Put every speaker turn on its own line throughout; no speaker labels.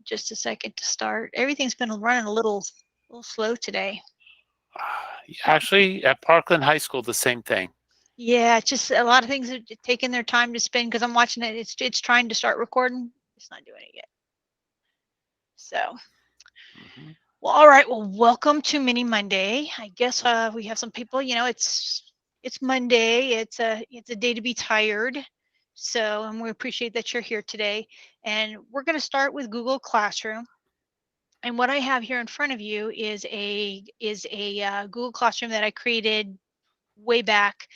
just a second to start. Everything's been running a little slow today.
Actually, at Parkland High School, the same thing.
Yeah, it's just a lot of things are taking their time to spin because I'm watching it. It's trying to start recording. It's not doing it yet. So, well, all right. Well, welcome to Mini Monday. I guess we have some people. It's Monday. It's a day to be tired. So, and we appreciate that you're here today. And we're going to start with Google Classroom. And what I have here in front of you is a Google Classroom that I created way back.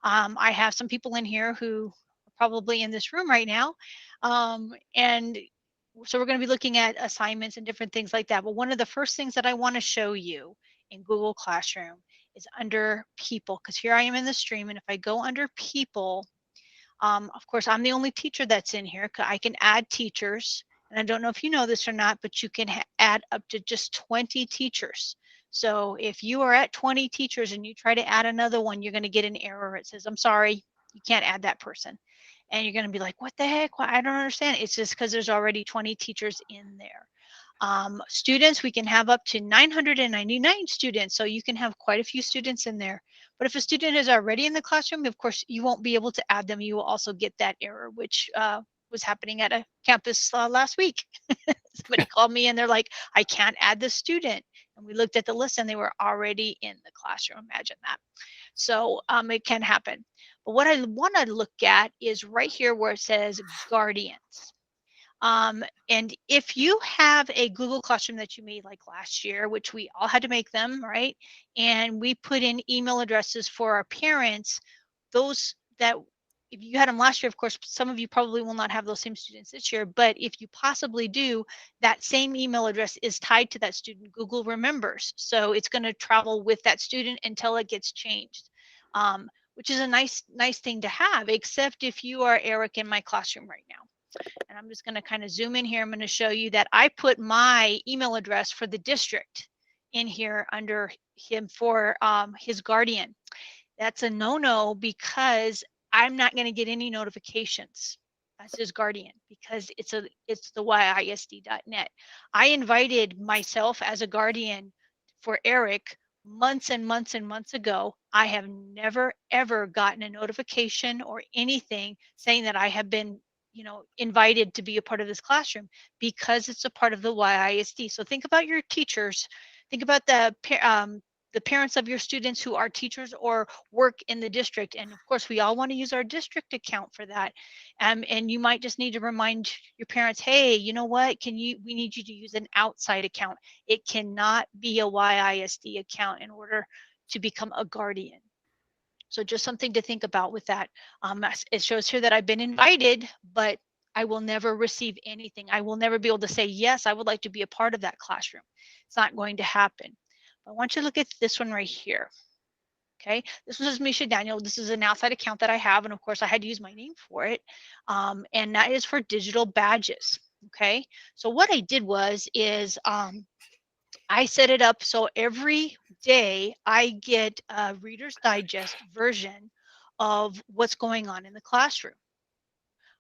I have some people in here who are probably in this room right now, and so we're going to be looking at assignments and different things like that. But one of the first things that I want to show you in Google Classroom is under People, because here I am in the stream, and if I go under People, of course, I'm the only teacher that's in here. I can add teachers, and I don't know if you know this or not, but you can add up to just 20 teachers. So if you are at 20 teachers and you try to add another one, you're going to get an error. It says, I'm sorry, you can't add that person. And you're going to be like, what the heck? Well, I don't understand. It's just because there's already 20 teachers in there. Students, we can have up to 999 students. So you can have quite a few students in there. But if a student is already in the classroom, of course, you won't be able to add them. You will also get that error, which was happening at a campus last week. Somebody called me and they're like, I can't add the student. And we looked at the list and they were already in the classroom. Imagine that. So it can happen. But what I want to look at is right here where it says guardians. And if you have a Google Classroom that you made like last year, which we all had to make them, right? And we put in email addresses for our parents, those that if you had them last year, of course, some of you probably will not have those same students this year, but if you possibly do, that same email address is tied to that student. Google remembers. So it's going to travel with that student until it gets changed, which is a nice thing to have, except if you are Eric in my classroom right now. And I'm just going to kind of zoom in here. I'm going to show you that I put my email address for the district in here under him for his guardian. That's a no-no because I'm not going to get any notifications as his guardian because it's the yisd.net. I invited myself as a guardian for Eric months and months and months ago. I have never ever gotten a notification or anything saying that I have been invited to be a part of this classroom because it's a part of the YISD. So think about your teachers. Think about the parents of your students who are teachers or work in the district. And of course, we all want to use our district account for that. And you might just need to remind your parents, hey, you know what? We need you to use an outside account. It cannot be a YISD account in order to become a guardian. So just something to think about with that. It shows here that I've been invited, but I will never receive anything. I will never be able to say, yes, I would like to be a part of that classroom. It's not going to happen. I want you to look at this one right here. Okay, this was Misha Daniel. This is an outside account that I have, and of course I had to use my name for it. And that is for digital badges. Okay, so what I did is I set it up so every day I get a Reader's Digest version of what's going on in the classroom.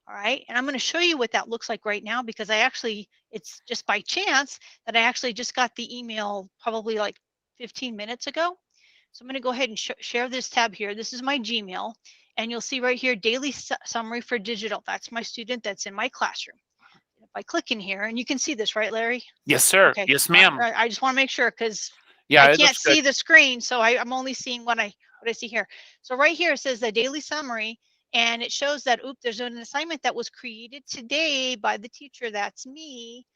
All right, and I'm going to show you what that looks like right now because it's just by chance that I actually just got the email probably like 15 minutes ago. So I'm going to go ahead and share this tab here. This is my Gmail, and you'll see right here, daily summary for digital. That's my student that's in my classroom. If I click in here, and you can see this, right, Larry?
Yes, sir.
Okay.
Yes, ma'am.
I just want to make sure because
yeah,
I
it
can't
looks good.
see the screen, so I'm only seeing what I see here. So right here it says the daily summary, and it shows that there's an assignment that was created today by the teacher. That's me,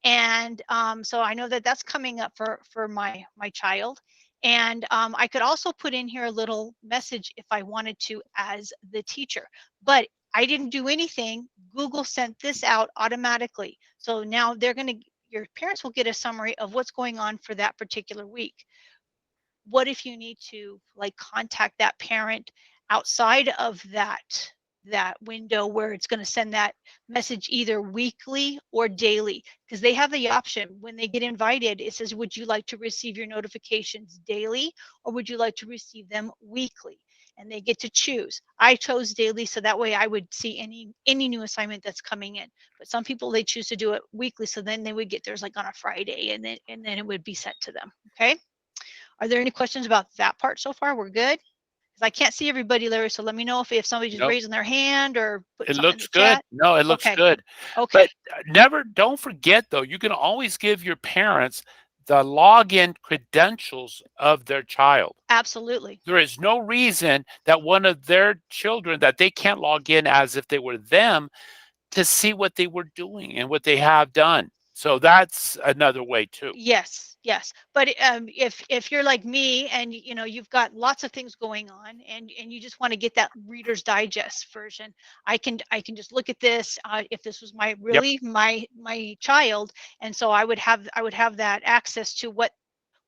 and so I know that that's coming up for my child. And I could also put in here a little message if I wanted to as the teacher, but I didn't do anything. Google sent this out automatically. So now your parents will get a summary of what's going on for that particular week. What if you need to contact that parent outside of that window where it's going to send that message either weekly or daily, because they have the option when they get invited. It says, would you like to receive your notifications daily or would you like to receive them weekly? and they get to choose. I chose daily, so that way I would see any new assignment that's coming in. But some people, they choose to do it weekly, so then they would get theirs like on a Friday, and then it would be sent to them. Okay. Are there any questions about that part so far? We're good? Because I can't see everybody, Larry, so let me know if somebody's just
Nope.
raising their hand or putting
It
something in the
looks good.
chat.
No, it looks
Okay.
good.
Okay.
But don't forget, though, you can always give your parents the login credentials of their child.
Absolutely.
There is no reason that one of their children, that they can't log in as if they were them, to see what they were doing and what they have done. So that's another way too.
Yes, yes. But if you're like me and you've got lots of things going on and you just want to get that Reader's Digest version, I can just look at this. If this was my child, and so I would have that access to what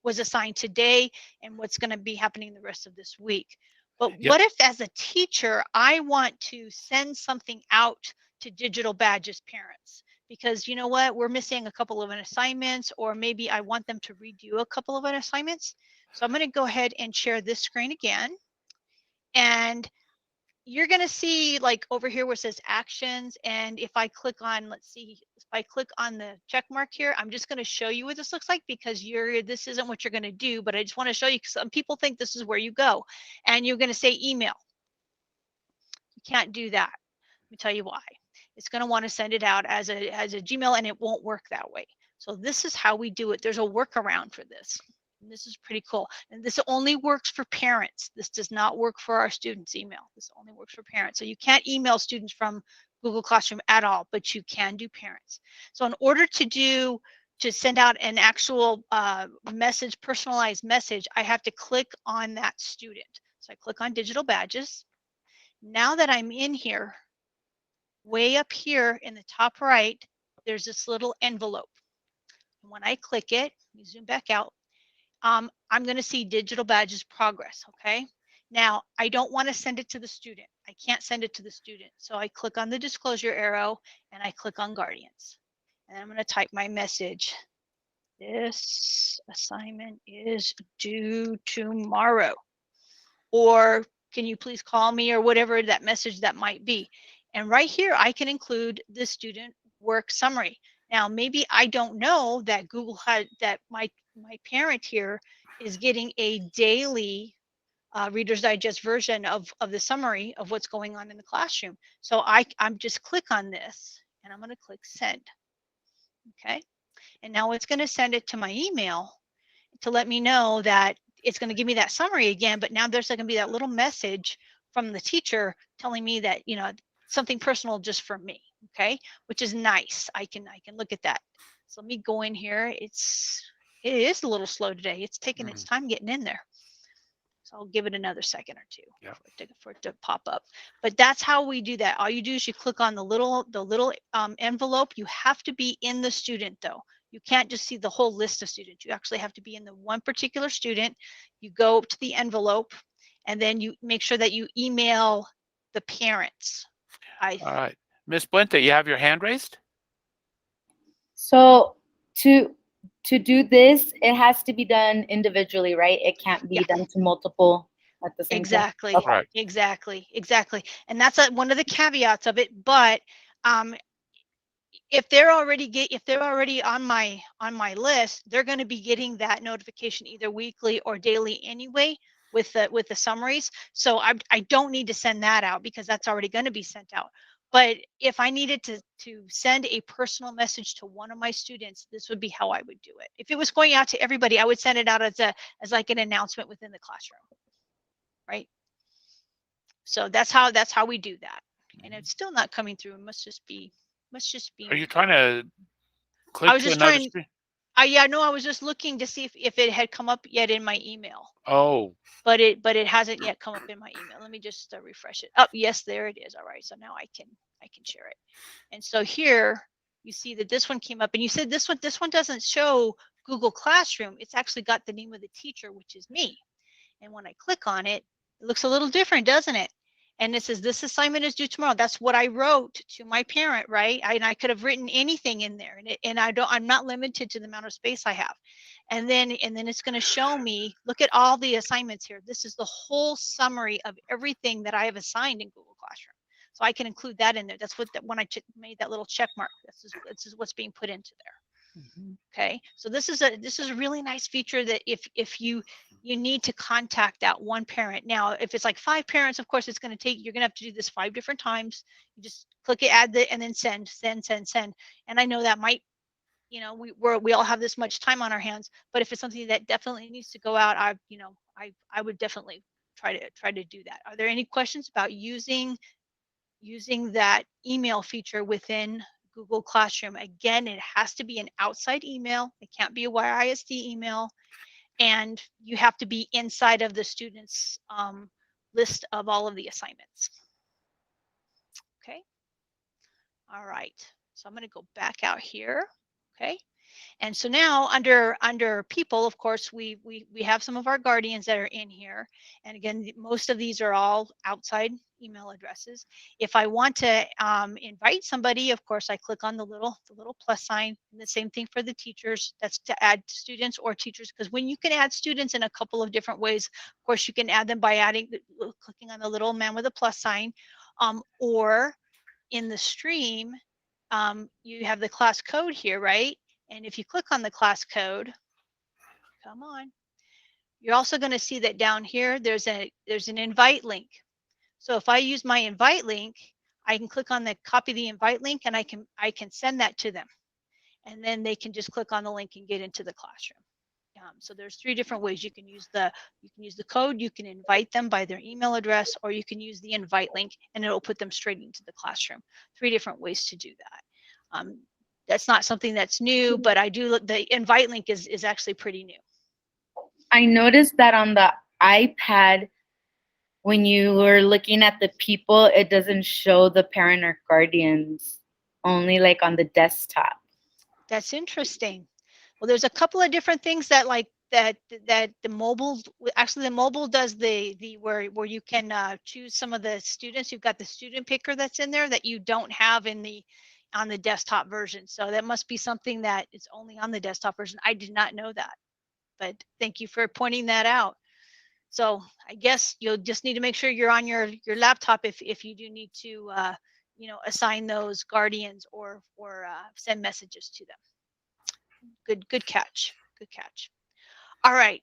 was assigned today and what's going to be happening the rest of this week. But
Yep.
what if, as a teacher, I want to send something out to Digital Badges parents? Because you know what, we're missing a couple of assignments, or maybe I want them to redo a couple of assignments. So I'm going to go ahead and share this screen again. And you're going to see, like, over here where it says actions, and if I click on, let's see, if I click on the check mark here, I'm just going to show you what this looks like, because this isn't what you're going to do, but I just want to show you, because some people think this is where you go and you're going to say email. You can't do that. Let me tell you why. It's going to want to send it out as a Gmail, and it won't work that way. So this is how we do it. There's a workaround for this. And this is pretty cool. And this only works for parents. This does not work for our students' email. This only works for parents. So you can't email students from Google Classroom at all, but you can do parents. So in order to send out an actual message, personalized message, I have to click on that student. So I click on Digital Badges. Now that I'm in here, way up here in the top right, there's this little envelope. And when I click it, let me zoom back out, I'm going to see Digital Badges progress. Okay. Now, I don't want to send it to the student. I can't send it to the student. So I click on the disclosure arrow and I click on Guardians. And I'm going to type my message. This assignment is due tomorrow. Or can you please call me, or whatever that message that might be. And right here, I can include the student work summary. Now, maybe I don't know that Google had that my parent here is getting a daily Reader's Digest version of the summary of what's going on in the classroom. So I'm just click on this and I'm going to click send. Okay. And now it's going to send it to my email to let me know that it's going to give me that summary again, but now there's going to be that little message from the teacher telling me that, something personal just for me. Okay. Which is nice. I can look at that. So let me go in here. It is a little slow today. It's taking its time getting in there. So I'll give it another second or two for it to pop up. But that's how we do that. All you do is you click on the little envelope. You have to be in the student though. You can't just see the whole list of students. You actually have to be in the one particular student. You go to the envelope and then you make sure that you email the parents.
All right. Ms. Blinta, you have your hand raised?
So to do this, it has to be done individually, right? It can't be done to multiple at the same time.
Okay.
Right.
Exactly. And that's one of the caveats of it. But if they're already on my list, they're going to be getting that notification either weekly or daily anyway with the summaries. So I don't need to send that out because that's already going to be sent out. But if I needed to send a personal message to one of my students, this would be how I would do it. If it was going out to everybody, I would send it out as like an announcement within the classroom, right? So that's how we do that. And it's still not coming through. It must just be.
Are you trying to click
I was
to
just
another
trying.
screen?
Yeah, no, I was just looking to see if it had come up yet in my email.
Oh.
But it hasn't yet come up in my email. Let me just refresh it. Oh, yes, there it is. All right, so now I can share it. And so here you see that this one came up, and you said this one doesn't show Google Classroom. It's actually got the name of the teacher, which is me. And when I click on it, it looks a little different, doesn't it? And it says this assignment is due tomorrow. That's what I wrote to my parent, right? And I could have written anything in there, and I'm not limited to the amount of space I have. And then it's going to show me, look at all the assignments here. This is the whole summary of everything that I have assigned in Google Classroom. So I can include that in there. That's what, when I made that little check mark, this is what's being put into there. Okay, so this is a really nice feature that if you need to contact that one parent. Now, if it's like 5 parents, of course, it's going to take, you're going to have to do this 5 different times. You just click it, add the, and then send. And I know that might, you know, we all have this much time on our hands, but if it's something that definitely needs to go out, I would definitely try to do that. Are there any questions about using that email feature within Google Classroom? Again, it has to be an outside email. It can't be a WISD email, and you have to be inside of the students' list of all of the assignments. Okay. All right. So I'm going to go back out here. Okay. And so now under people, of course, we have some of our guardians that are in here. And again, most of these are all outside email addresses. If I want to invite somebody, of course, I click on the little plus sign. And the same thing for the teachers. That's to add students or teachers, because when you can add students in a couple of different ways, of course, you can add them by clicking on the little man with a plus sign, or in the stream, you have the class code here, right? And if you click on the class code, come on, you're also going to see that down here, there's an invite link. So if I use my invite link, I can click on the copy the invite link, and I can send that to them. And then they can just click on the link and get into the classroom. So there's 3 different ways you can use the code. You can invite them by their email address, or you can use the invite link and it'll put them straight into the classroom. 3 different ways to do that. That's not something that's new, but I do look, the invite link is actually pretty new.
I noticed that on the iPad, when you were looking at the people, it doesn't show the parent or guardians, only like on the desktop.
That's interesting. Well, there's a couple of different things that the mobile, actually the mobile does the where you can choose some of the students. You've got the student picker that's in there that you don't have on the desktop version. So that must be something that is only on the desktop version. I did not know that, but thank you for pointing that out. So I guess you'll just need to make sure you're on your laptop if you do need to assign those guardians or send messages to them. Good catch. Good catch. All right,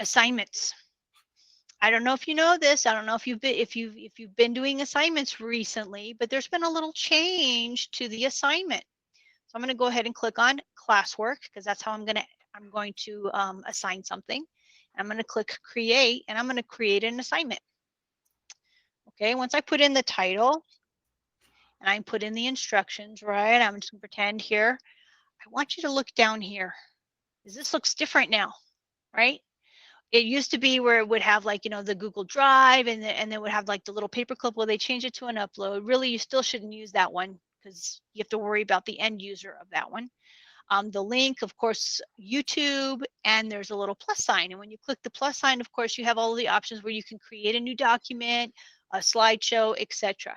assignments. I don't know if you know this. I don't know if you've been doing assignments recently, but there's been a little change to the assignment. So I'm going to go ahead and click on Classwork, because that's how I'm going to assign something. I'm going to click create, and I'm going to create an assignment. Okay, once I put in the title and I put in the instructions, right? I'm just going to pretend here. I want you to look down here. This looks different now, right? It used to be where it would have like, the Google Drive, and then would have like the little paperclip. Well, they changed it to an upload. Really, you still shouldn't use that one, because you have to worry about the end user of that one. The link, of course, YouTube, and there's a little plus sign. And when you click the plus sign, of course, you have all the options where you can create a new document, a slideshow, etc.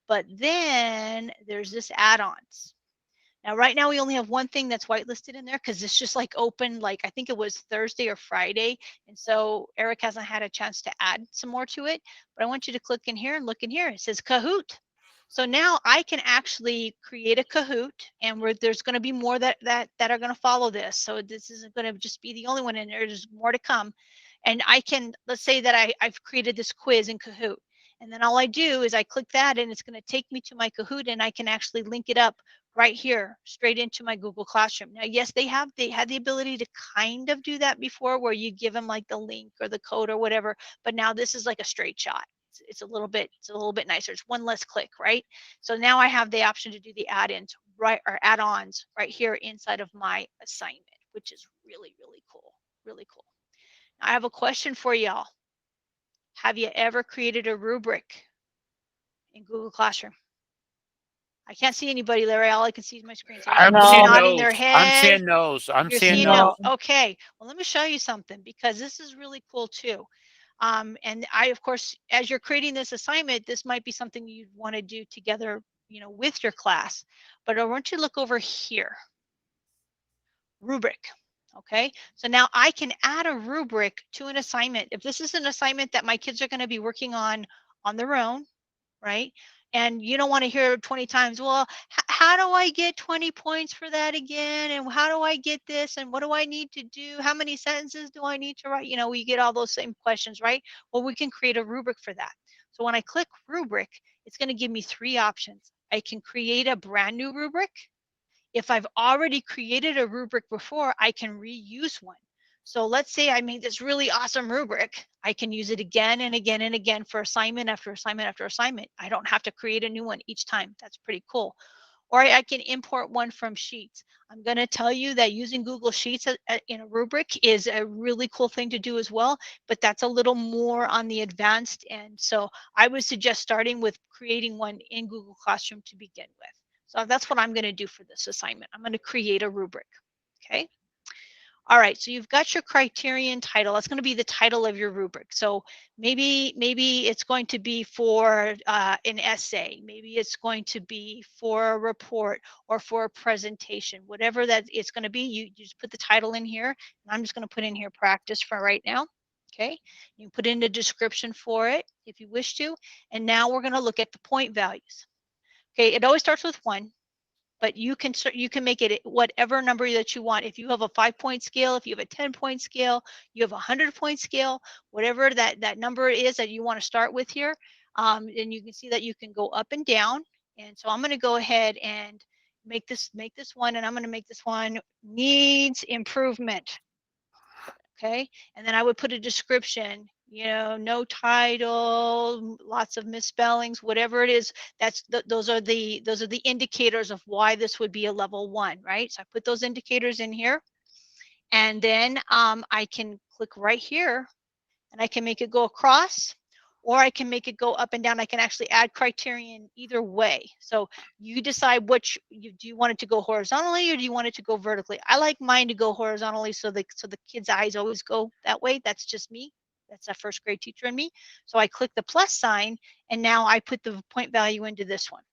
But then there's this add-ons. Now, right now, we only have one thing that's whitelisted in there, because it's just like open, like I think it was Thursday or Friday. And so Eric hasn't had a chance to add some more to it. But I want you to click in here and look in here. It says Kahoot. So now I can actually create a Kahoot, and there's going to be more that are going to follow this. So this isn't going to just be the only one in there. There's more to come. And I can, let's say that I've created this quiz in Kahoot. And then all I do is I click that, and it's going to take me to my Kahoot, and I can actually link it up right here straight into my Google Classroom. Now, yes, they had the ability to kind of do that before, where you give them like the link or the code or whatever, but now this is like a straight shot. It's a little bit nicer. It's one less click, right? So now I have the option to do the add-ins, right, or add-ons right here inside of my assignment, which is really, really cool. Really cool. Now, I have a question for y'all. Have you ever created a rubric in Google Classroom? I can't see anybody, Larry. All I can see is my screen. So
I'm
No.
seeing
nodding their
no's.
head.
I'm seeing no's. I'm
You're
seeing
seeing
no's.
no. Okay. Well, let me show you something, because this is really cool too. And I, of course, as you're creating this assignment, this might be something you'd want to do together, with your class. But I want you to look over here. Rubric. Okay, so now I can add a rubric to an assignment. If this is an assignment that my kids are going to be working on their own, right? And you don't want to hear 20 times, well, how do I get 20 points for that again? And how do I get this? And what do I need to do? How many sentences do I need to write? You know, we get all those same questions, right? Well, we can create a rubric for that. So when I click rubric, it's going to give me 3 options. I can create a brand new rubric. If I've already created a rubric before, I can reuse one. So let's say I made this really awesome rubric. I can use it again and again and again for assignment after assignment after assignment. I don't have to create a new one each time. That's pretty cool. Or I can import one from Sheets. I'm going to tell you that using Google Sheets in a rubric is a really cool thing to do as well, but that's a little more on the advanced end. So I would suggest starting with creating one in Google Classroom to begin with. So that's what I'm going to do for this assignment. I'm going to create a rubric. Okay. All right, so you've got your criterion title. That's going to be the title of your rubric. So maybe it's going to be for an essay. Maybe it's going to be for a report or for a presentation. Whatever that it's going to be, you just put the title in here. And I'm just going to put in here practice for right now. Okay, you can put in a description for it if you wish to. And now we're going to look at the point values. Okay, it always starts with 1. But you can make it whatever number that you want. If you have a 5-point scale, if you have a 10-point scale, you have a 100-point scale, whatever that number is that you want to start with here, and you can see that you can go up and down. And so I'm going to go ahead and make this one, and I'm going to make this one needs improvement. Okay, and then I would put a description, you know, no title, lots of misspellings, whatever it is. That's those are the indicators of why this would be a level 1, right? So I put those indicators in here, and then I can click right here, and I can make it go across, or I can make it go up and down. I can actually add criterion either way. So you decide which do you want it to go horizontally or do you want it to go vertically? I like mine to go horizontally so the kids' eyes always go that way. That's just me. That's a first grade teacher in me. So I click the plus sign, and now I put the point value into this one.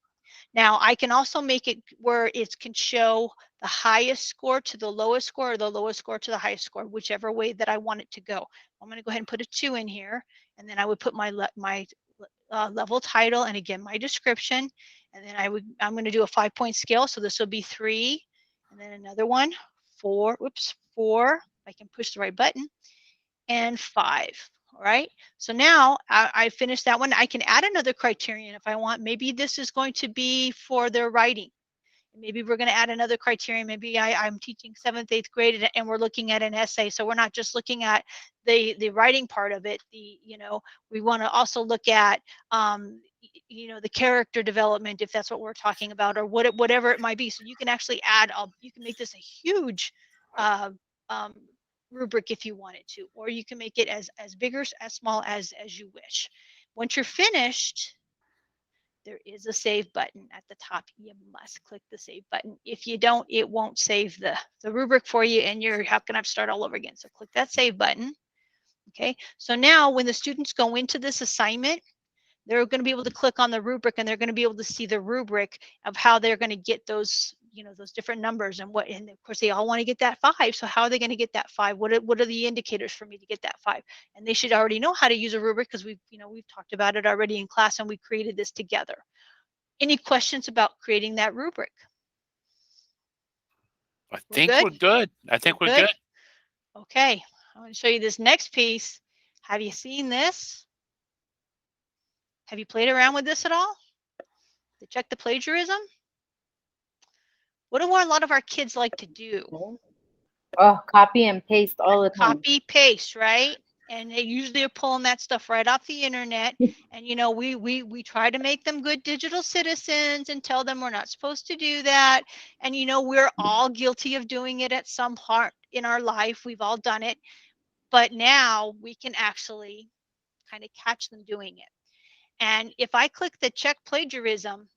Now I can also make it where it can show the highest score to the lowest score, or the lowest score to the highest score, whichever way that I want it to go. I'm going to go ahead and put a 2 in here, and then I would put my level title, and again my description, and then I'm going to do a 5-point scale. So this will be 3, and then another one, 4. Whoops, 4. I can push the right button, and 5. All right, so now I finished that one. I can add another criterion if I want. Maybe this is going to be for their writing. Maybe we're going to add another criterion. Maybe I'm teaching 7th, 8th grade, and we're looking at an essay. So we're not just looking at the writing part of it. We want to also look at the character development, if that's what we're talking about, or whatever it might be. So you can actually add. You can make this a huge rubric if you wanted to, or you can make it as big or as small as you wish. Once you're finished, there is a save button at the top. You must click the save button. If you don't, it won't save the rubric for you, and you're going to have to start all over again. So click that save button. Okay, so now when the students go into this assignment, they're going to be able to click on the rubric, and they're going to be able to see the rubric of how they're going to get those those different numbers, and of course they all want to get that 5. So how are they going to get that 5? What are the indicators for me to get that 5? And they should already know how to use a rubric, because we've talked about it already in class, and we created this together. Any questions about creating that rubric?
I think we're good. I think we're good.
Okay, I'm going to show you this next piece. Have you seen this? Have you played around with this at all to check the plagiarism? What do a lot of our kids like to do?
Oh, copy and paste all the time.
Copy, paste, right? And they usually are pulling that stuff right off the internet. And we try to make them good digital citizens and tell them we're not supposed to do that. And we're all guilty of doing it at some part in our life. We've all done it. But now we can actually kind of catch them doing it. And if I click the check plagiarism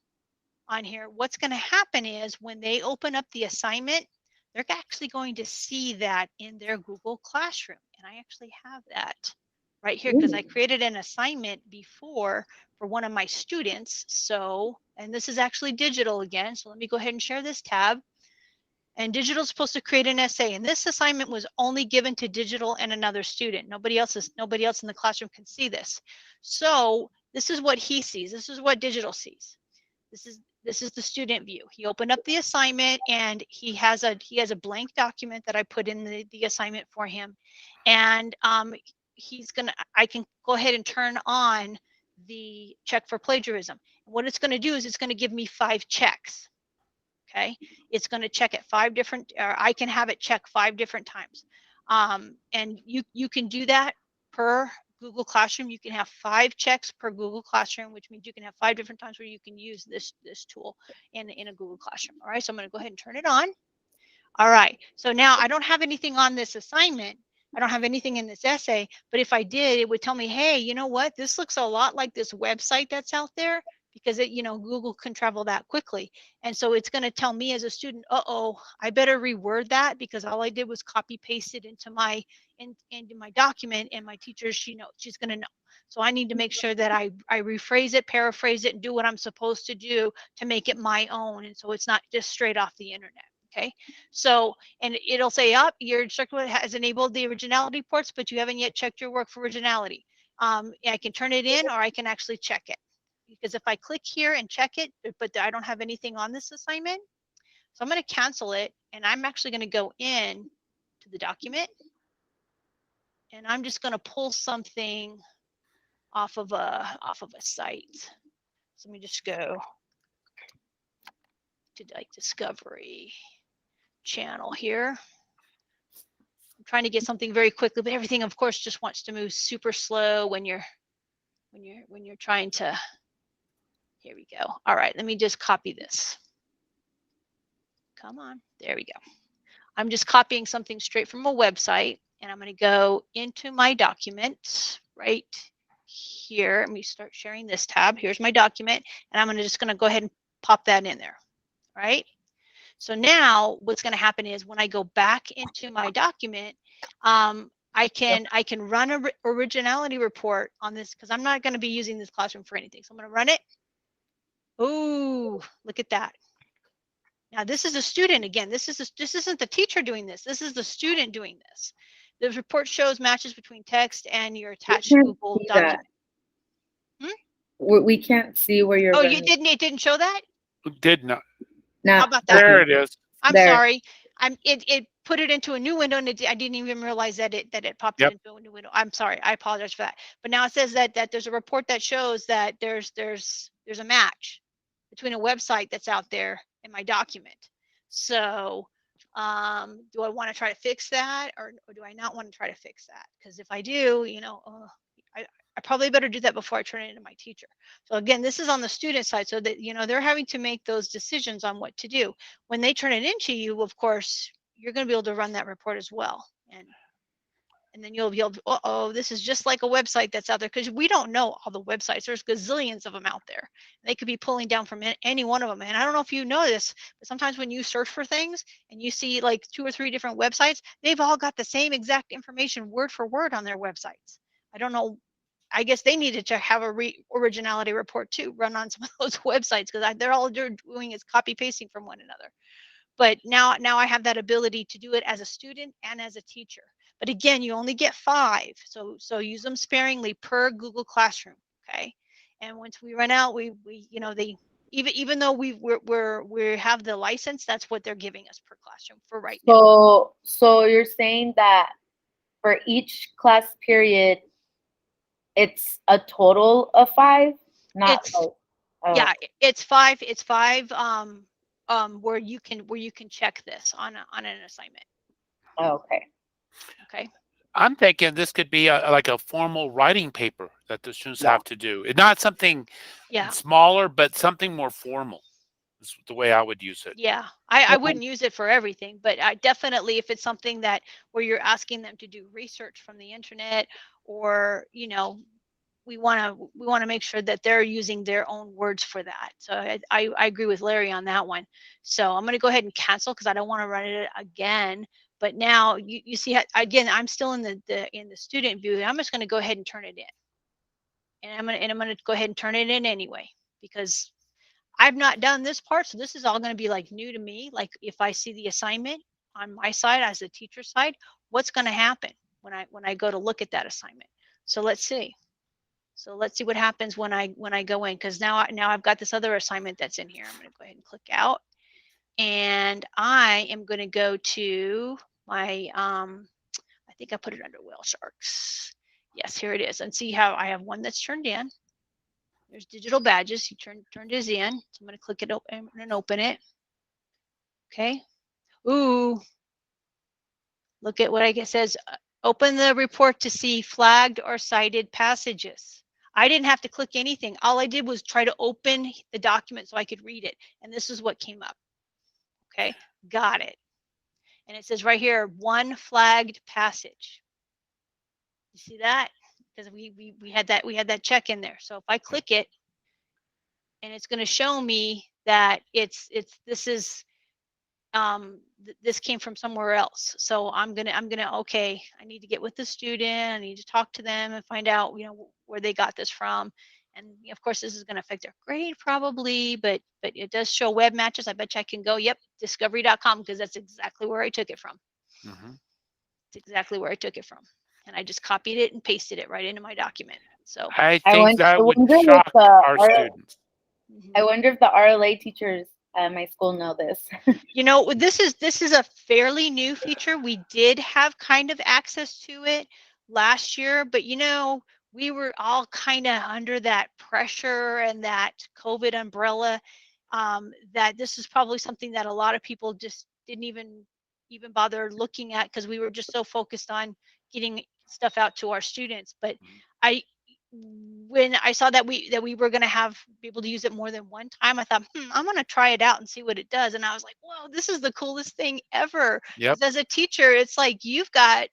on here, what's going to happen is when they open up the assignment, they're actually going to see that in their Google Classroom. And I actually have that right here because I created an assignment before for one of my students. So, and this is actually digital again. So let me go ahead and share this tab. And digital is supposed to create an essay. And this assignment was only given to digital and another student. Nobody else in the classroom can see this. So this is what he sees. This is what digital sees. This is the student view. He opened up the assignment and he has a blank document that I put in the assignment for him. And I can go ahead and turn on the check for plagiarism. What it's going to do is it's going to give me 5 checks. Okay, it's going to check at 5 different, or I can have it check 5 different times. And you can do that per Google Classroom. You can have 5 checks per Google Classroom, which means you can have 5 different times where you can use this tool in a Google Classroom. All right, so I'm going to go ahead and turn it on. All right, so now I don't have anything on this assignment. I don't have anything in this essay, but if I did, it would tell me, hey, you know what? This looks a lot like this website that's out there, because Google can travel that quickly. And so it's going to tell me as a student, uh-oh, I better reword that, because all I did was copy paste it into my document, and my teacher, she's going to know. So I need to make sure that I rephrase it, paraphrase it, and do what I'm supposed to do to make it my own. And so it's not just straight off the internet. Okay, so, and it'll say, your instructor has enabled the originality reports, but you haven't yet checked your work for originality. I can turn it in, or I can actually check it. Because if I click here and check it, but I don't have anything on this assignment, so I'm going to cancel it, and I'm actually going to go in to the document, and I'm just going to pull something off of a site. So let me just go to like Discovery Channel here. I'm trying to get something very quickly, but everything, of course, just wants to move super slow when you're trying to. Here we go. All right, let me just copy this. Come on, there we go. I'm just copying something straight from a website, and I'm going to go into my document right here. Let me start sharing this tab. Here's my document, and I'm just going to go ahead and pop that in there. Right. So now what's going to happen is when I go back into my document, I can run an originality report on this, because I'm not going to be using this classroom for anything. So I'm going to run it. Oh, look at that. Now this is a student again. This isn't the teacher doing this. This is the student doing this. The report shows matches between text and your attached Google document.
We can't see where you're.
Oh, you didn't. It didn't show that.
It did not.
No.
How about that?
There it is.
I'm sorry. It put it into a new window, and I didn't even realize that it popped it into a new window. I'm sorry. I apologize for that. But now it says that there's a report that shows that there's a match between a website that's out there and my document. So do I want to try to fix that, or do I not want to try to fix that? Because if I do, I probably better do that before I turn it into my teacher. So again, this is on the student side, so that they're having to make those decisions on what to do. When they turn it into you, of course, you're going to be able to run that report as well. And then you'll be able to, this is just like a website that's out there, because we don't know all the websites. There's gazillions of them out there. They could be pulling down from any one of them. And I don't know if you know this, but sometimes when you search for things and you see like 2 or 3 different websites, they've all got the same exact information word for word on their websites. I don't know. I guess they needed to have a originality report too, run on some of those websites, because they're all doing is copy pasting from one another. But now I have that ability to do it as a student and as a teacher. But again, you only get 5, so use them sparingly per Google Classroom. Okay, and once we run out, we they even though we have the license, that's what they're giving us per classroom for right now.
So you're saying that for each class period, it's a total of 5, not
yeah, it's 5. It's 5 where you can check this on an assignment.
Okay.
Okay.
I'm thinking this could be like a formal writing paper that the students have to do. It's not something smaller, but something more formal is the way I would use it.
Yeah, I wouldn't use it for everything, but I definitely, if it's something that where you're asking them to do research from the internet, or we want to make sure that they're using their own words for that. So I agree with Larry on that one. So I'm going to go ahead and cancel, because I don't want to run it again. But now you see, again, I'm still in the student view. I'm just going to go ahead and turn it in, and I'm going to go ahead and turn it in anyway, because I've not done this part, so this is all going to be like new to me. Like if I see the assignment on my side as a teacher side, what's going to happen when I go to look at that assignment? So let's see. So let's see what happens when I go in, because now I've got this other assignment that's in here. I'm going to go ahead and click out, and I am going to go to my I think I put it under whale sharks. Yes, here it is, and see how I have one that's turned in. There's digital badges. You turned his in. So I'm going to click it open and open it. Okay. Ooh. Look at what I guess says. Open the report to see flagged or cited passages. I didn't have to click anything. All I did was try to open the document so I could read it. And this is what came up. Okay. Got it. And it says right here, one flagged passage. You see that? Because we had that check in there. So if I click it, and it's going to show me that this came from somewhere else. So I'm gonna okay, I need to get with the student, I need to talk to them and find out, where they got this from. And of course this is going to affect their grade probably, but it does show web matches. I bet you I can go, yep, discovery.com, because that's exactly where I took it from. It's exactly where I took it from, and I just copied it and pasted it right into my document. So
I think that would shock our students.
I wonder if the RLA teachers at my school know this.
This is a fairly new feature. We did have kind of access to it last year, but we were all kind of under that pressure and that COVID umbrella, that this is probably something that a lot of people just didn't even bother looking at, because we were just so focused on getting stuff out to our students. But when I saw that we were going to be able to use it more than one time, I thought, I'm going to try it out and see what it does. And I was like, whoa, this is the coolest thing ever.
Yep.
As a teacher, it's like you've got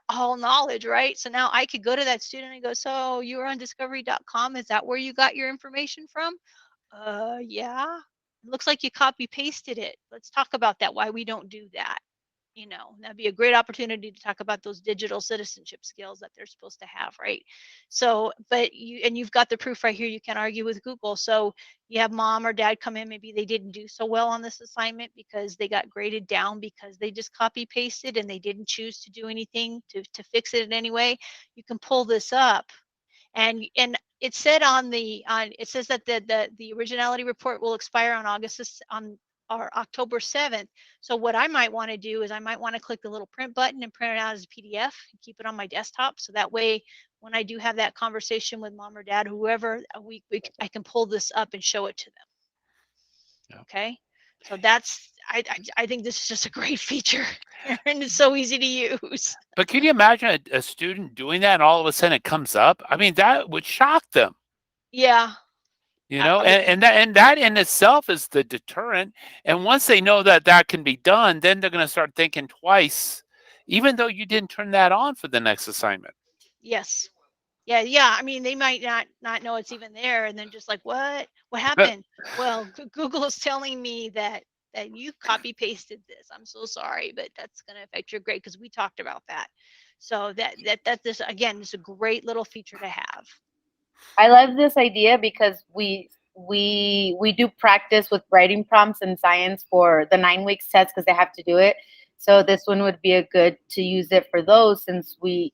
all knowledge, right? So now I could go to that student and go, so you were on discovery.com. Is that where you got your information from? Yeah. It looks like you copy pasted it. Let's talk about that, why we don't do that. That'd be a great opportunity to talk about those digital citizenship skills that they're supposed to have, right? So, but you've got the proof right here. You can't argue with Google. So you have mom or dad come in, maybe they didn't do so well on this assignment because they got graded down because they just copy pasted and they didn't choose to do anything to fix it in any way. You can pull this up, and it said it says that the originality report will expire on October 7th. So what I might want to do is I might want to click the little print button and print it out as a PDF and keep it on my desktop. So that way, when I do have that conversation with mom or dad, whoever, I can pull this up and show it to them. Yeah. Okay. So I think this is just a great feature, and it's so easy to use.
But can you imagine a student doing that and all of a sudden it comes up? I mean, that would shock them.
Yeah.
And that in itself is the deterrent. And once they know that can be done, then they're going to start thinking twice, even though you didn't turn that on for the next assignment.
Yes. Yeah. I mean, they might not know it's even there, and then just like, what happened? Well, Google is telling me that you copy pasted this. I'm so sorry, but that's going to affect your grade, because we talked about that. So this again is a great little feature to have.
I love this idea because we do practice with writing prompts in science for the 9 weeks test, because they have to do it. So this one would be a good to use it for those, since we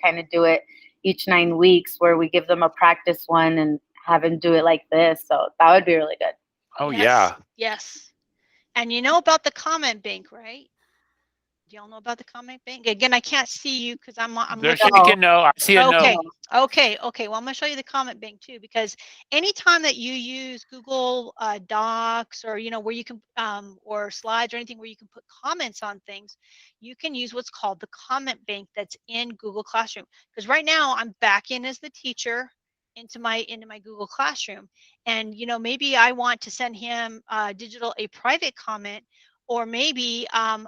kind of do it each 9 weeks, where we give them a practice one and have them do it like this. So that would be really good.
Oh, yes. Yeah.
Yes. And you know about the comment bank, right? Do y'all know about the comment bank? Again, I can't see you because I'm
looking. No, I see a
no.
Okay.
Okay. Well, I'm going to show you the comment bank too, because anytime that you use Google Docs, or where you can or slides or anything where you can put comments on things, you can use what's called the comment bank that's in Google Classroom. Because right now I'm back in as the teacher into my Google Classroom, and maybe I want to send him a private comment, or maybe I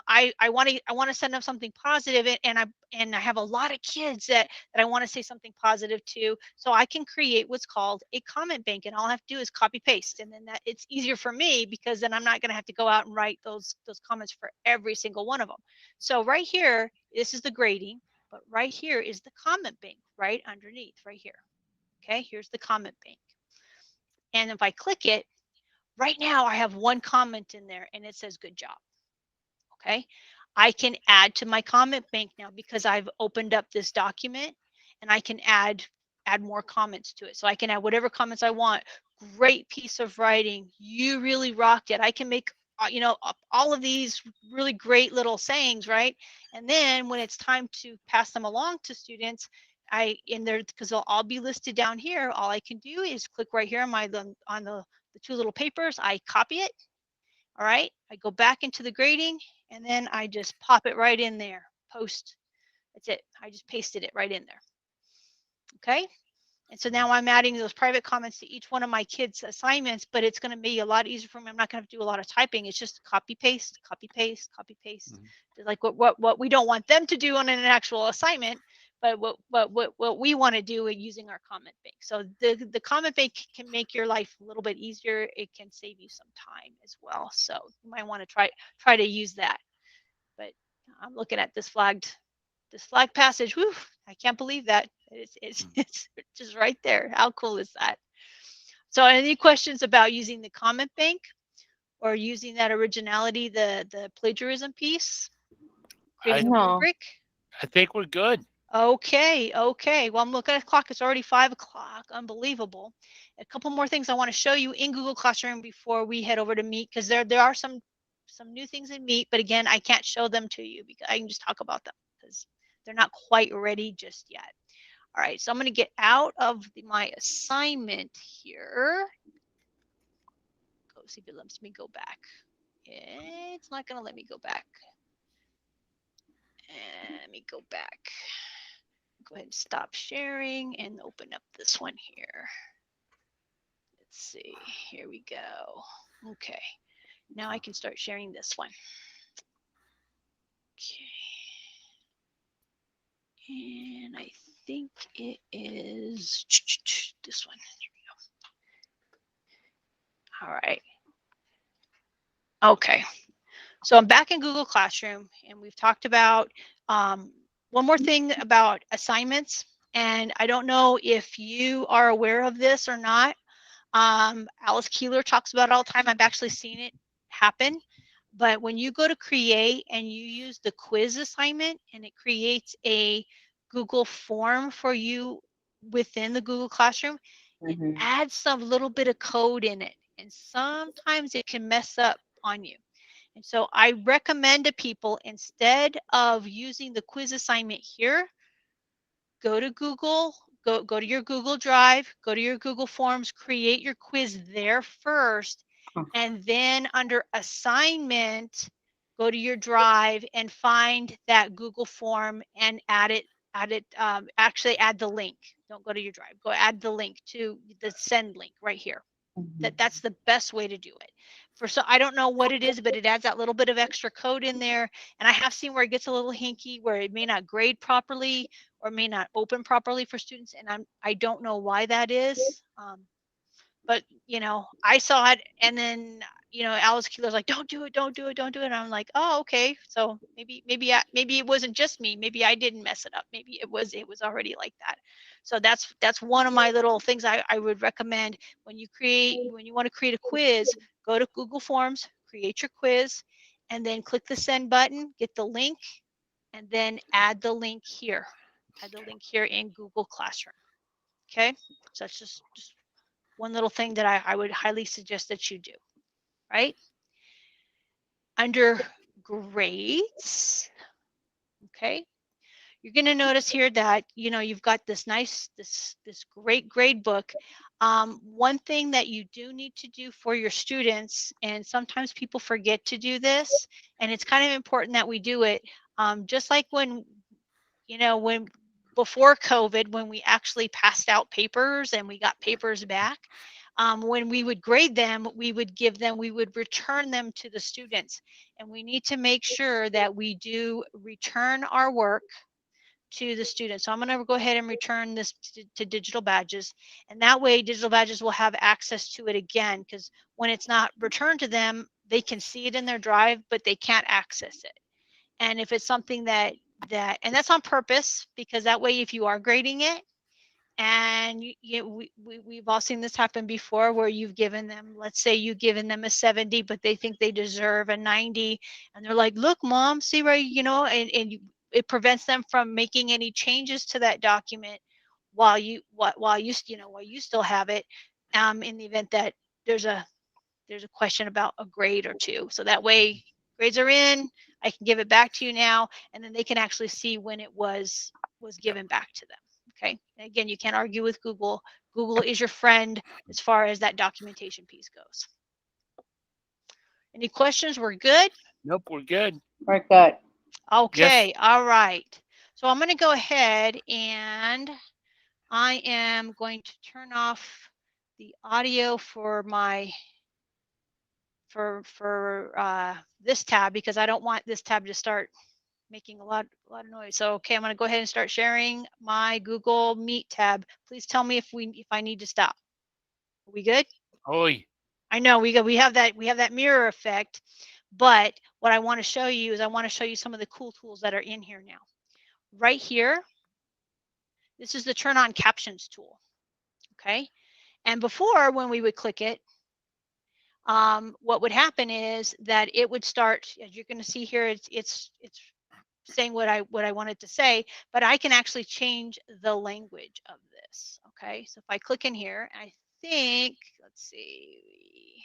want to send them something positive, and I have a lot of kids that I want to say something positive to. So I can create what's called a comment bank, and all I have to do is copy paste, and then it's easier for me, because then I'm not going to have to go out and write those comments for every single one of them. So right here, this is the grading, but right here is the comment bank right underneath right here. Okay, here's the comment bank. And if I click it, right now I have one comment in there and it says good job. Okay. I can add to my comment bank now because I've opened up this document, and I can add more comments to it. So I can add whatever comments I want. Great piece of writing. You really rocked it. I can make all of these really great little sayings, right? And then when it's time to pass them along to students, because they'll all be listed down here, all I can do is click right here on the two little papers. I copy it. All right, I go back into the grading, and then I just pop it right in there. Post. That's it. I just pasted it right in there. Okay. And so now I'm adding those private comments to each one of my kids' assignments, but it's going to be a lot easier for me. I'm not going to have to do a lot of typing. It's just copy, paste, copy, paste, copy, paste. Like what we don't want them to do on an actual assignment, but what we want to do using our comment bank. So the comment bank can make your life a little bit easier. It can save you some time as well. So you might want to try to use that. But I'm looking at this flag passage. Whew, I can't believe that. It's just right there. How cool is that? So any questions about using the comment bank or using that originality, the plagiarism piece? Creating a rubric?
I think we're good.
Okay. Well, I'm looking at the clock. It's already 5 o'clock. Unbelievable. A couple more things I want to show you in Google Classroom before we head over to Meet, because there are some new things in Meet, but again, I can't show them to you because I can just talk about them because they're not quite ready just yet. All right, so I'm going to get out of my assignment here. Go see if it lets me go back. It's not going to let me go back. Let me go back. Go ahead and stop sharing and open up this one here. Let's see. Here we go. Okay. Now I can start sharing this one. Okay. And I think it is this one. Here we go. All right. Okay. So I'm back in Google Classroom, and we've talked about one more thing about assignments. And I don't know if you are aware of this or not. Alice Keeler talks about it all the time. I've actually seen it happen. But when you go to create and you use the quiz assignment, and it creates a Google form for you within the Google Classroom, it adds some little bit of code in it. And sometimes it can mess up on you. And so I recommend to people, instead of using the quiz assignment here, go to Google, go to your Google Drive, go to your Google Forms, create your quiz there first, and then under assignment, go to your Drive and find that Google form and actually add the link. Don't go to your Drive, go add the link to the send link right here. That's the best way to do it. I don't know what it is, but it adds that little bit of extra code in there. And I have seen where it gets a little hinky, where it may not grade properly or may not open properly for students. And I don't know why that is. But I saw it, and then Alice Keeler's like, don't do it. And I'm like, oh, okay. So maybe it wasn't just me. Maybe I didn't mess it up. Maybe it was already like that. So that's one of my little things I would recommend when you want to create a quiz. Go to Google Forms, create your quiz, and then click the send button, get the link, and then add the link here. Add the link here in Google Classroom. Okay, so that's just one little thing that I would highly suggest that you do, right? Under grades, okay, you're going to notice here that, you've got this great grade book. One thing that you do need to do for your students, and sometimes people forget to do this, and it's kind of important that we do it, just like when before COVID, when we actually passed out papers and we got papers back, when we would grade them, we would return them to the students. And we need to make sure that we do return our work to the students. So I'm going to go ahead and return this to Digital Badges. And that way Digital Badges will have access to it again, because when it's not returned to them, they can see it in their drive, but they can't access it. And if it's something and that's on purpose, because that way, if you are grading it And we've all seen this happen before, where you've given them, let's say you've given them a 70, but they think they deserve a 90, and they're like, look, mom, see where, and it prevents them from making any changes to that document while you still have it, in the event that there's a question about a grade or two. So that way, grades are in, I can give it back to you now, and then they can actually see when it was given back to them. Okay. And again, you can't argue with Google. Google is your friend as far as that documentation piece goes. Any questions? We're good?
Nope, we're good.
We're good.
Okay.
Yes.
All right. So I'm going to go ahead and I am going to turn off the audio for my this tab, because I don't want this tab to start making a lot of noise. So okay, I'm going to go ahead and start sharing my Google Meet tab. Please tell me if I need to stop. Are we good?
Oi.
I know we have that mirror effect, but what I want to show you is I want to show you some of the cool tools that are in here now. Right here, this is the turn on captions tool. Okay, and before, when we would click it, what would happen is that it would start, as you're going to see here, it's saying what I wanted to say, but I can actually change the language of this. Okay, so if I click in here, I think, let's see,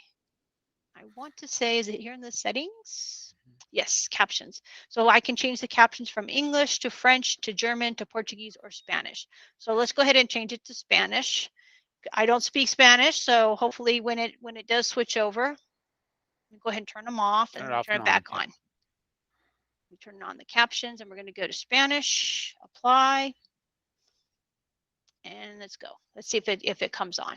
I want to say, is it here in the settings? Yes, captions. So I can change the captions from English to French to German to Portuguese or Spanish. So let's go ahead and change it to Spanish. I don't speak Spanish, so hopefully when it does switch over, go ahead and turn them off and then turn it back on. We turn on the captions and we're going to go to Spanish, apply, and let's go. Let's see if it comes on.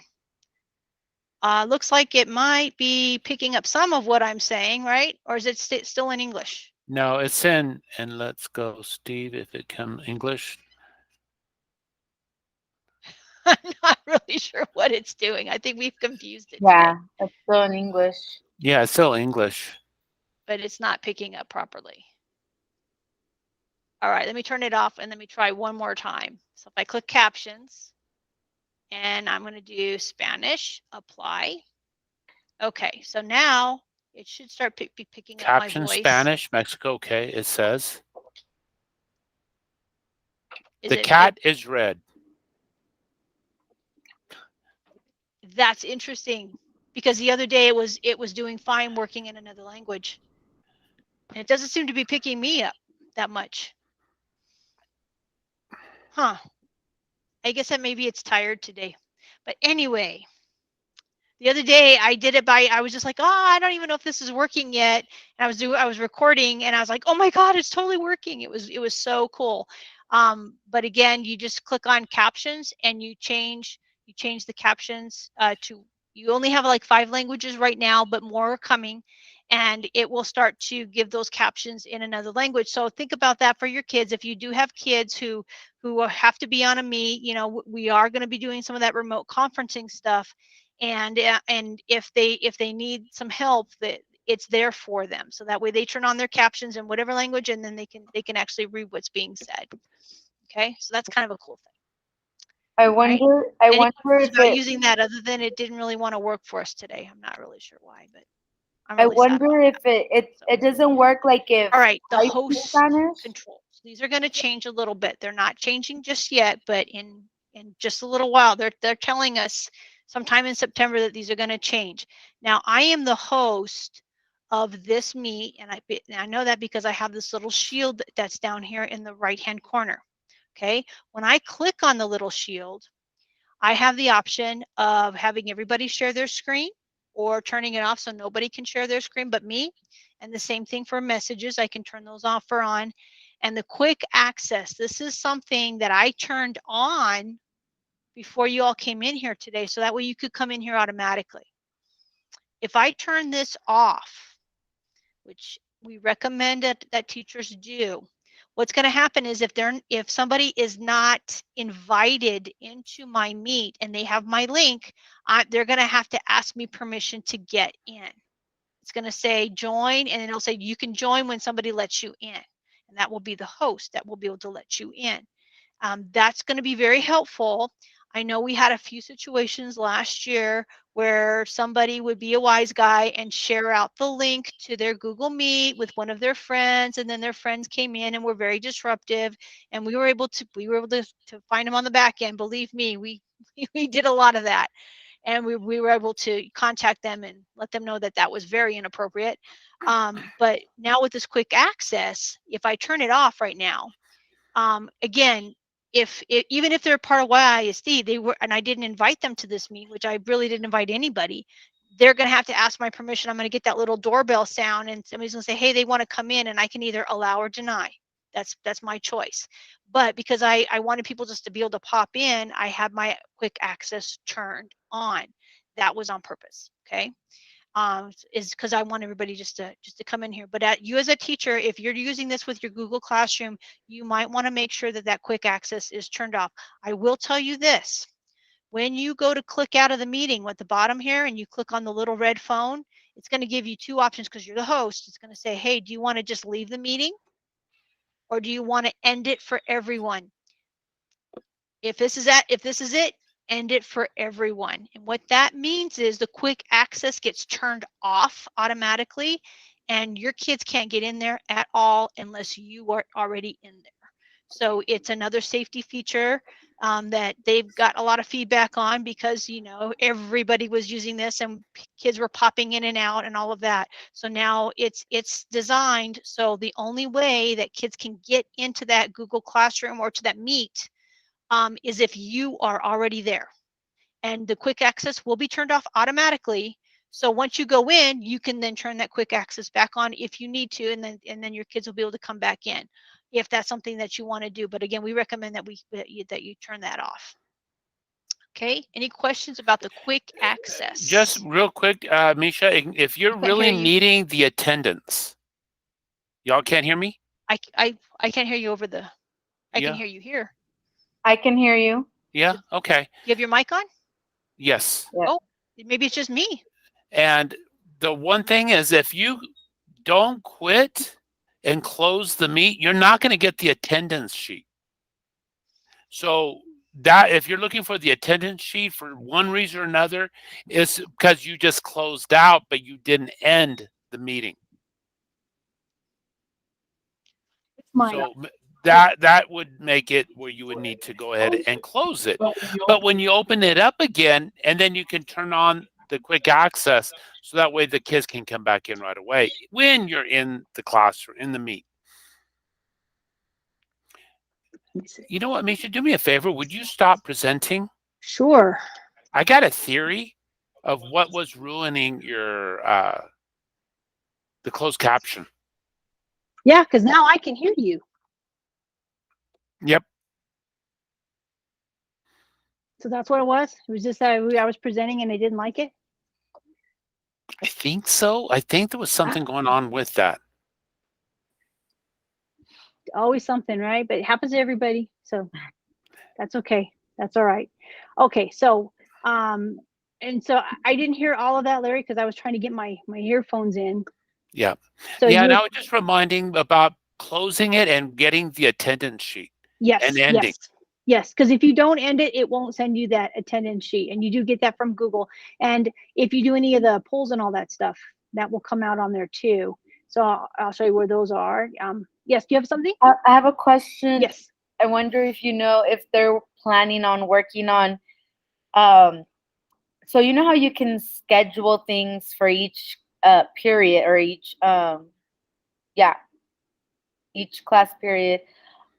Looks like it might be picking up some of what I'm saying, right? Or is it still in English?
No, it's in, and let's go, Steve, if it comes English.
I'm not really sure what it's doing. I think we've confused it.
Yeah,
today.
it's still in English.
Yeah, it's still English.
But it's not picking up properly. All right, let me turn it off and let me try one more time. So if I click captions and I'm going to do Spanish, apply. Okay, so now it should start picking up my
Caption
voice.
Spanish, Mexico, okay, it says.
The
cat is red.
That's interesting, because the other day it was doing fine working in another language. And it doesn't seem to be picking me up that much. Huh. I guess that maybe it's tired today. But anyway, the other day I did it I was just like, oh, I don't even know if this is working yet. And I was recording and I was like, oh my God, it's totally working. It was so cool. But again, you just click on captions and you change the captions to, you only have like 5 languages right now, but more are coming. And it will start to give those captions in another language. So think about that for your kids. If you do have kids who have to be on a Meet, we are going to be doing some of that remote conferencing stuff. And if they need some help, that it's there for them. So that way they turn on their captions in whatever language, and then they can actually read what's being said. Okay, so that's kind of a cool thing.
I wonder if
about using that, other than it didn't really want to work for us today. I'm not really sure why, but
I wonder if it doesn't work like if.
All right, the host controls. These are going to change a little bit. They're not changing just yet, but in just a little while, they're telling us sometime in September that these are going to change. Now, I am the host of this Meet, and I know that because I have this little shield that's down here in the right-hand corner. Okay, when I click on the little shield, I have the option of having everybody share their screen or turning it off so nobody can share their screen but me. And the same thing for messages. I can turn those off or on. And the quick access, this is something that I turned on before you all came in here today, so that way you could come in here automatically. If I turn this off, which we recommend that teachers do, what's going to happen is if somebody is not invited into my Meet and they have my link, they're going to have to ask me permission to get in. It's going to say join, and it'll say you can join when somebody lets you in, and that will be the host that will be able to let you in. That's going to be very helpful. I know we had a few situations last year where somebody would be a wise guy and share out the link to their Google Meet with one of their friends, and then their friends came in and were very disruptive, and we were able to find them on the back end. Believe me, we we did a lot of that, and we were able to contact them and let them know that that was very inappropriate. But now with this quick access, if I turn it off right now, again, even if they're part of YISD, they were, and I didn't invite them to this meeting, which I really didn't invite anybody, they're going to have to ask my permission. I'm going to get that little doorbell sound, and somebody's going to say, hey, they want to come in, and I can either allow or deny. That's my choice. But because I wanted people just to be able to pop in, I had my quick access turned on. That was on purpose. Okay. Is because I want everybody just to come in here. But you as a teacher, if you're using this with your Google Classroom, you might want to make sure that that quick access is turned off. I will tell you this: when you go to click out of the meeting at the bottom here and you click on the little red phone, it's going to give you two options because you're the host. It's going to say, hey, do you want to just leave the meeting, or do you want to end it for everyone? If this is it, end it for everyone. And what that means is the quick access gets turned off automatically, and your kids can't get in there at all unless you are already in there. So it's another safety feature that they've got a lot of feedback on, because everybody was using this and kids were popping in and out and all of that. So now it's designed so the only way that kids can get into that Google Classroom or to that Meet is if you are already there, and the quick access will be turned off automatically. So once you go in, you can then turn that quick access back on if you need to, and then your kids will be able to come back in if that's something that you want to do. But again, we recommend that you turn that off. Okay. Any questions about the quick access?
Just real quick, Misha, if you're really needing the attendance, y'all can't hear me?
I can't hear you over the. I can hear you here.
I can hear you.
Yeah. Okay.
You have your mic on?
Yes.
Yeah.
Oh, maybe it's just me.
And the one thing is, if you don't quit and close the Meet, you're not going to get the attendance sheet. So that if you're looking for the attendance sheet for one reason or another, it's because you just closed out, but you didn't end the meeting. So that would make it where you would need to go ahead and close it. But when you open it up again, and then you can turn on the quick access, so that way the kids can come back in right away when you're in the classroom, in the Meet. You know what, Misha? Do me a favor. Would you stop presenting?
Sure.
I got a theory of what was ruining your the closed caption.
Yeah, because now I can hear you.
Yep.
So that's what it was? It was just that I was presenting and they didn't like it?
I think so. I think there was something going on with that.
Always something, right? But it happens to everybody. So that's okay. That's all right. Okay, so and so I didn't hear all of that, Larry, because I was trying to get my earphones in.
Yeah.
So
yeah, and I was just reminding about closing it and getting the attendance sheet.
Yes.
And ending.
Yes, because if you don't end it, it won't send you that attendance sheet, and you do get that from Google. And if you do any of the polls and all that stuff, that will come out on there too. So I'll show you where those are. Yes, do you have something?
I have a question.
Yes.
I wonder if you know if they're planning on working on, so you know how you can schedule things for each period or each each class period.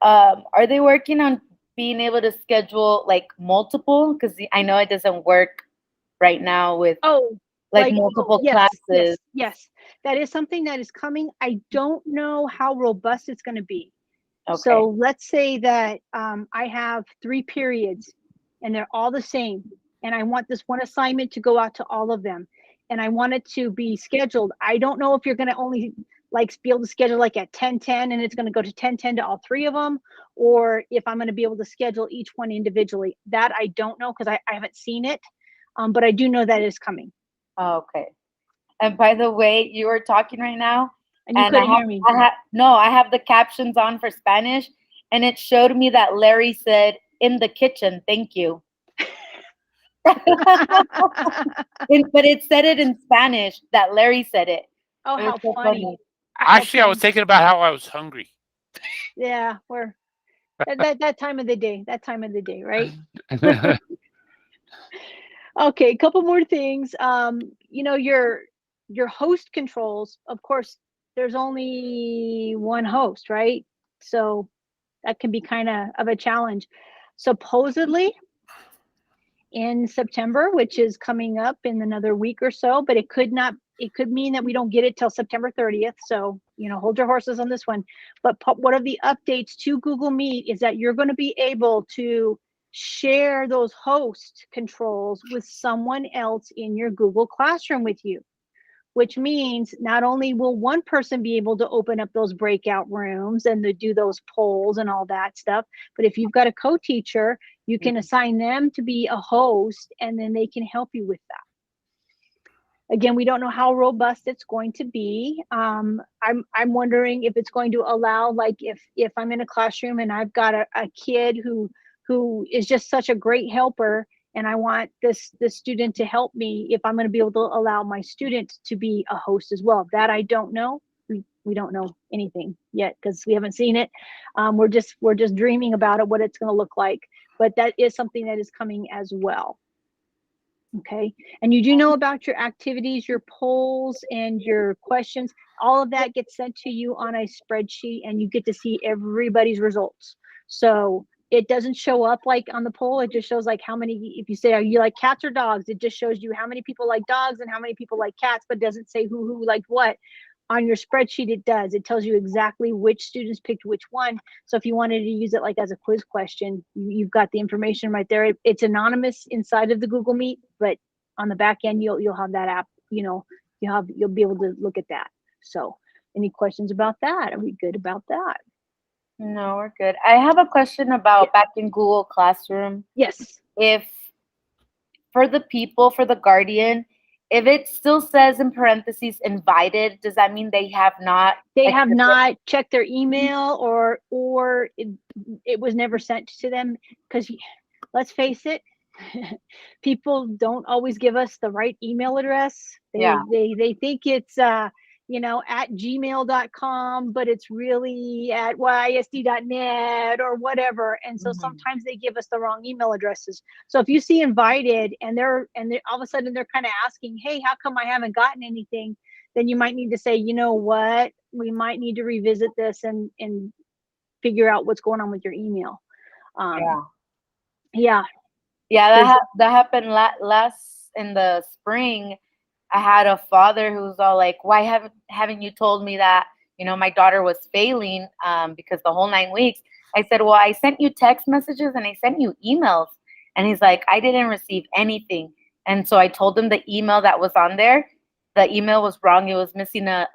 Are they working on being able to schedule like multiple? Because I know it doesn't work right now with like multiple classes.
Yes, that is something that is coming. I don't know how robust it's going to be.
Okay.
So let's say that I have 3 periods and they're all the same, and I want this one assignment to go out to all of them, and I want it to be scheduled. I don't know if you're going to only like be able to schedule like at 10:10 and it's going to go to 10:10 to all 3 of them, or if I'm going to be able to schedule each one individually. That I don't know, because I haven't seen it, but I do know that is coming.
Okay. And by the way, you were talking right now,
and you couldn't hear me.
I have the captions on for Spanish, and it showed me that Larry said "in the kitchen." Thank you. But it said it in Spanish that Larry said it.
Oh,
It
how
was so
funny.
Actually, I was thinking about how I was hungry.
Yeah, we're that time of the day. That time of the day, right? Okay, a couple more things. You know, your host controls, of course, there's only one host, right? So that can be kind of a challenge. Supposedly in September, which is coming up in another week or so, but it could not, it could mean that we don't get it till September 30th. So, you know, hold your horses on this one. But one of the updates to Google Meet is that you're going to be able to share those host controls with someone else in your Google Classroom with you, which means not only will one person be able to open up those breakout rooms and do those polls and all that stuff, but if you've got a co-teacher, you can assign them to be a host and then they can help you with that. Again, we don't know how robust it's going to be. I'm wondering if it's going to allow, like if I'm in a classroom and I've got a kid who is just such a great helper, and I want this student to help me, if I'm going to be able to allow my student to be a host as well. That I don't know. We don't know anything yet because we haven't seen it. We're just dreaming about it, what it's going to look like. But that is something that is coming as well. Okay, and you do know about your activities, your polls, and your questions. All of that gets sent to you on a spreadsheet, and you get to see everybody's results. So it doesn't show up like on the poll. It just shows like how many, if you say, are you like cats or dogs? It just shows you how many people like dogs and how many people like cats, but doesn't say who liked what. On your spreadsheet, it does. It tells you exactly which students picked which one. So if you wanted to use it like as a quiz question, you've got the information right there. It's anonymous inside of the Google Meet, but on the back end, you'll have that app. You know, you'll be able to look at that. So, any questions about that? Are we good about that?
No, we're good. I have a question about back in Google Classroom.
Yes.
If for the people, for the guardian, if it still says in parentheses invited, does that mean they have not
checked their email, or it was never sent to them? Because let's face it, people don't always give us the right email address. They think it's you know, at gmail.com, but it's really at ysd.net or whatever. And so sometimes they give us the wrong email addresses. So if you see invited and they're all of a sudden they're kind of asking, hey, how come I haven't gotten anything? Then you might need to say, you know what, we might need to revisit this and figure out what's going on with your email. Yeah,
that happened last in the spring. I had a father who's all like, why haven't you told me that, you know, my daughter was failing because the whole 9 weeks. I said, well, I sent you text messages and I sent you emails. And he's like, I didn't receive anything. And so I told him the email that was on there, the email was wrong. It was missing a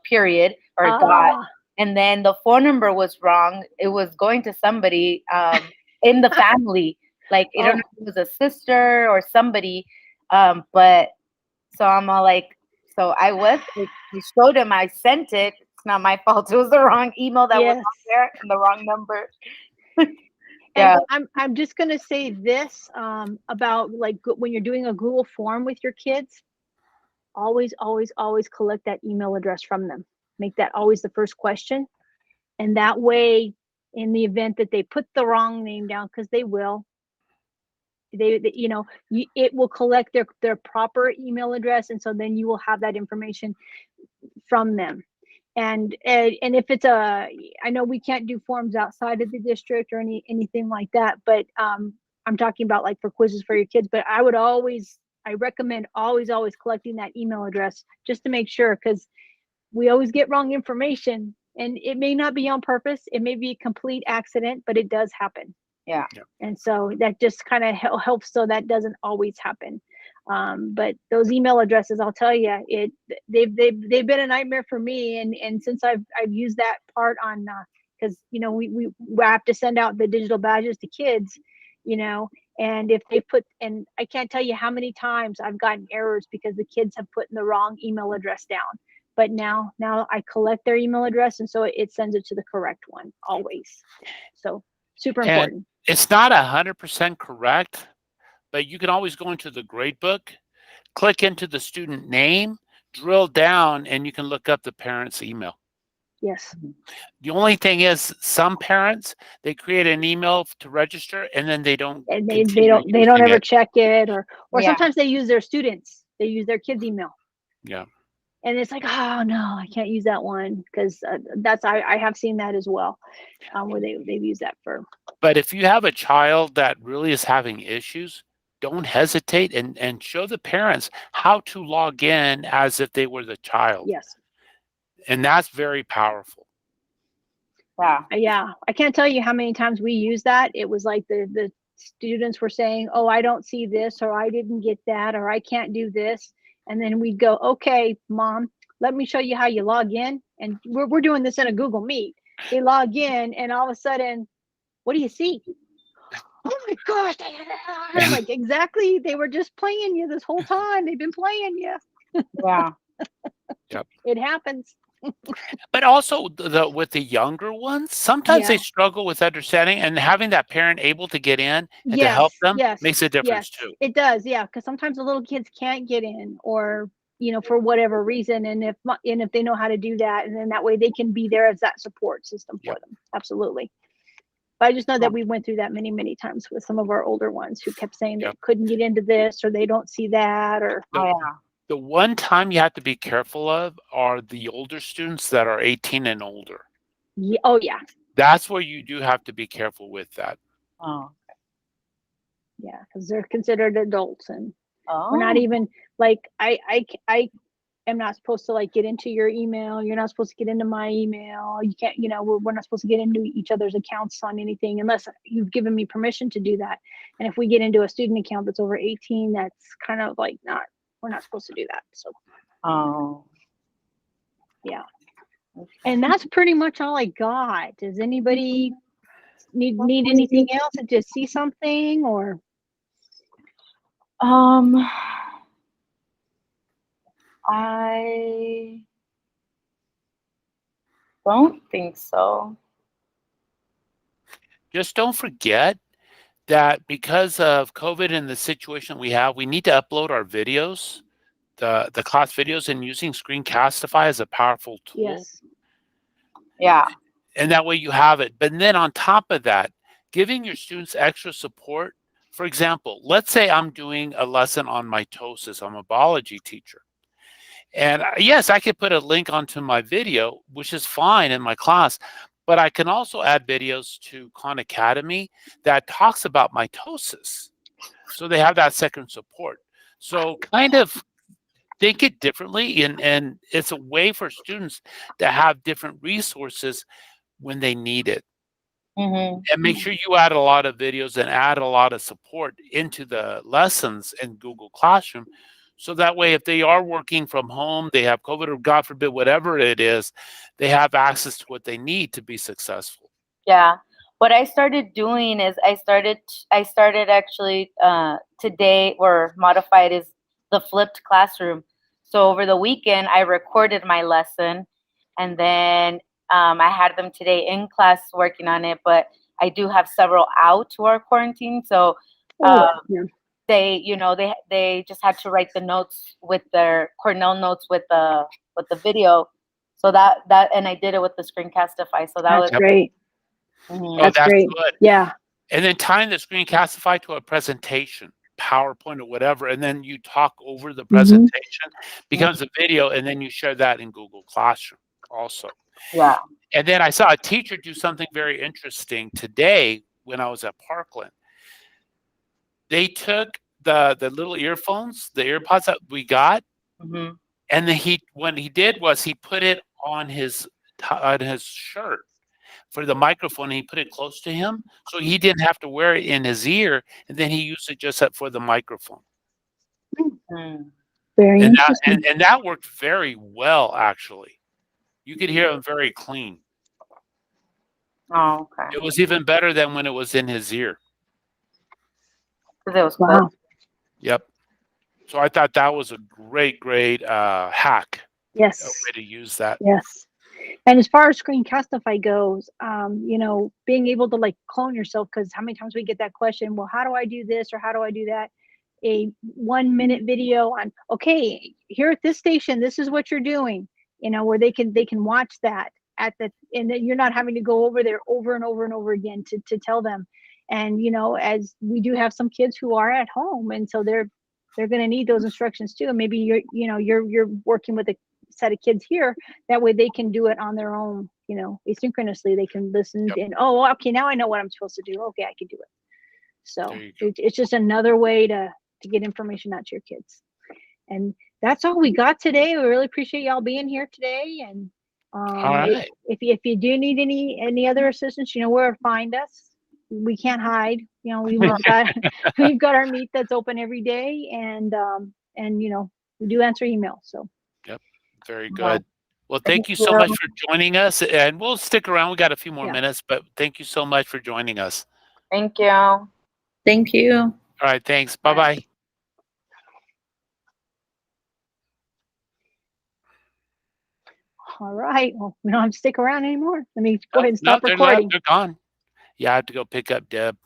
period or a dot. And then the phone number was wrong. It was going to somebody in the family. Like, I don't know if it was a sister or somebody. But so I'm all like, so I showed him, I sent it. It's not my fault. It was the wrong email that was on there and the wrong number.
Yeah. And I'm just going to say this about like when you're doing a Google form with your kids, always collect that email address from them. Make that always the first question. And that way, in the event that they put the wrong name down, because they will, you know, it will collect their proper email address, and so then you will have that information from them. And if it's I know we can't do forms outside of the district or anything like that, but I'm talking about like for quizzes for your kids. But I recommend always collecting that email address just to make sure, because we always get wrong information, and it may not be on purpose. It may be a complete accident, but it does happen.
Yeah.
And so that just kind of helps so that doesn't always happen. But those email addresses, I'll tell you, they've been a nightmare for me. And since I've used that part on, because you know we have to send out the digital badges to kids, you know, and if they and I can't tell you how many times I've gotten errors because the kids have put in the wrong email address down. But now I collect their email address, and so it sends it to the correct one always. So super important.
It's not 100% correct, but you can always go into the gradebook, click into the student name, drill down, and you can look up the parent's email.
Yes.
The only thing is, some parents, they create an email to register, and then they don't
And they
continue
don't
using
ever
it.
check it, or
Yeah.
sometimes they use their students. They use their kids' email.
Yeah.
And it's like, oh no, I can't use that one, because that's I have seen that as well, where they've used that for.
But if you have a child that really is having issues, don't hesitate and show the parents how to log in as if they were the child.
Yes.
And that's very powerful.
Yeah, I can't tell you how many times we use that. It was like the students were saying, oh, I don't see this, or I didn't get that, or I can't do this. And then we'd go, okay, mom, let me show you how you log in. And we're doing this in a Google Meet. They log in, and all of a sudden, what do you see? Oh my gosh. I'm like, exactly. They were just playing you this whole time. They've been playing you.
Yeah.
Yep.
It happens.
But also with the younger ones, sometimes they
Yeah.
struggle with understanding, and having that parent able to get in and to help them makes a difference too.
It does, yeah, because sometimes the little kids can't get in, or for whatever reason, and if they know how to do that, and then that way they can be there as that support system for them. Absolutely. But I just know that we went through that many times with some of our older ones who kept saying they couldn't get into this, or they don't see that, or
The one time you have to be careful of are the older students that are 18 and older.
yeah. Oh yeah.
That's where you do have to be careful with that.
Oh.
Yeah, because they're considered adults, and
Oh.
we're not even like I am not supposed to like get into your email. You're not supposed to get into my email. You can't, we're not supposed to get into each other's accounts on anything unless you've given me permission to do that. And if we get into a student account that's over 18, that's kind of like we're not supposed to do that. So.
Oh.
Yeah. And that's pretty much all I got. Does anybody need anything else, to just see something, or?
I don't think so.
Just don't forget that because of COVID and the situation we have, we need to upload our videos, the class videos, and using Screencastify is a powerful tool.
Yes.
Yeah.
And that way you have it. But then on top of that, giving your students extra support. For example, let's say I'm doing a lesson on mitosis. I'm a biology teacher. And yes, I could put a link onto my video, which is fine in my class, but I can also add videos to Khan Academy that talks about mitosis. So they have that second support. So kind of think it differently, and it's a way for students to have different resources when they need it.
Mm-hmm.
And make sure you add a lot of videos and add a lot of support into the lessons in Google Classroom. So that way, if they are working from home, they have COVID, or God forbid, whatever it is, they have access to what they need to be successful.
Yeah. What I started doing is I started actually today, or modified, is the flipped classroom. So over the weekend, I recorded my lesson, and then I had them today in class working on it, but I do have several out who are quarantined. So they just had to write the notes with their Cornell notes with the video. So that and I did it with the Screencastify. So that was
great.
Mm-hmm.
That's great.
Good.
Yeah.
And then tying the Screencastify to a presentation, PowerPoint or whatever, and then you talk over the presentation, becomes a video, and then you share that in Google Classroom also.
Yeah.
And then I saw a teacher do something very interesting today when I was at Parkland. They took the little earphones, the Airpods that we got, and then what he did was he put it on his shirt for the microphone, and he put it close to him, so he didn't have to wear it in his ear, and then he used it just for the microphone.
Very interesting.
And that worked very well, actually. You could hear him very clean.
Oh, okay.
It was even better than when it was in his ear.
It was
Wow.
Yep. So I thought that was a great hack.
Yes.
A way to use that.
Yes. And as far as Screencastify goes, being able to like clone yourself, because how many times we get that question, well, how do I do this, or how do I do that? a 1-minute video on, okay, here at this station, this is what you're doing, you know, where they can watch that and then you're not having to go over there over and over and over again to tell them. And, you know, as we do have some kids who are at home, and so they're going to need those instructions too. And maybe you're working with a set of kids here, that way they can do it on their own, you know, asynchronously. They can listen and, oh, okay, now I know what I'm supposed to do. Okay, I can do it. So it's just another way to get information out to your kids. And that's all we got today. We really appreciate y'all being here today. And if you do need any other assistance, you know where to find us. We can't hide. You know, we've got our meet that's open every day, and you know, we do answer email. So
very good. Well, thank you so much for joining us, and we'll stick around. We got a few more minutes, but thank you so much for joining us.
Thank you.
Thank you.
All right, thanks. Bye-bye.
All right. Well, we don't have to stick around anymore. Let me go ahead and stop recording.
They're gone. Yeah, I have to go pick up Deb.